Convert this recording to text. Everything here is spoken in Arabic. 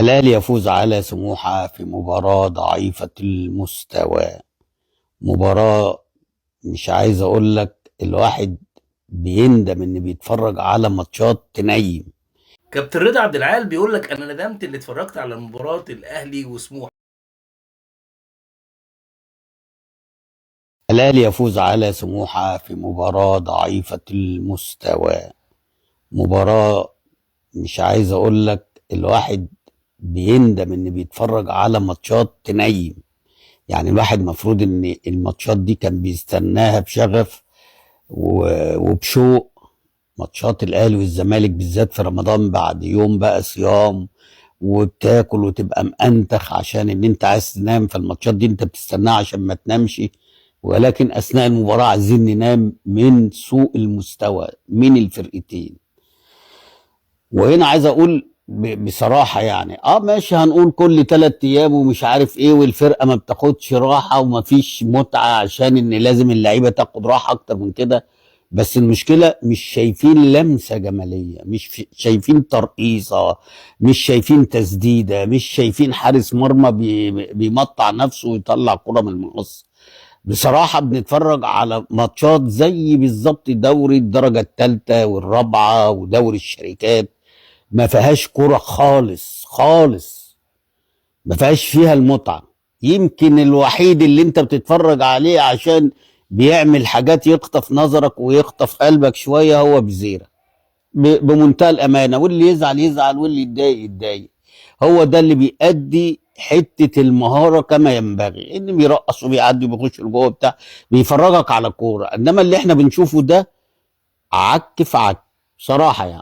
الأهلي يفوز على سموحة في مباراة ضعيفة المستوى. مباراة مش عايز أقول لك الواحد بيندم إن بيتفرج على ماتشات تنيم. كابتن رضا عبد العال بيقول لك انا ندمت اللي اتفرجت على مباراة الاهلي وسموحة. الأهلي يفوز على سموحة في مباراة ضعيفة المستوى. مباراة مش عايز أقول لك الواحد بيندم إن بيتفرج على ماتشات تنيم. يعني الواحد مفروض إن الماتشات دي كان بيستناها بشغف وبشوق. ماتشات الاهلي والزمالك بالذات في رمضان بعد يوم بقى صيام، وبتاكل وتبقى مأنتخ عشان ان انت عايز تنام، فالماتشات دي انت بتستناها عشان ما تنامش. ولكن اثناء المباراة عايزين ننام من سوء المستوى من الفرقتين. وهنا عايز اقول بصراحة يعني ماشي، هنقول كل 3 ايام ومش عارف ايه، والفرقة ما بتاخدش راحة وما فيش متعة عشان ان لازم اللعيبة تاخد راحة اكتر من كده. بس المشكلة مش شايفين لمسة جمالية، مش شايفين ترقيصة، مش شايفين تسديدة، مش شايفين حارس مرمى بيمطع نفسه ويطلع كرة من المقص. بصراحة بنتفرج على ماتشات زي بالظبط دوري الدرجة الثالثة والرابعة ودوري الشركات. ما فيهاش كرة خالص خالص، ما فيهاش فيها المتعة. يمكن الوحيد اللي انت بتتفرج عليه عشان بيعمل حاجات يخطف نظرك ويخطف قلبك شوية هو بزيرة، بمنتهى الأمانة. واللي يزعل يزعل واللي يتضايق يتضايق. هو ده اللي بيأدي حتة المهارة كما ينبغي، ان بيرقص وبيعدي وبيخش لجوه بتاع، بيفرجك على كورة. انما اللي احنا بنشوفه ده عك في عك، صراحة يعني.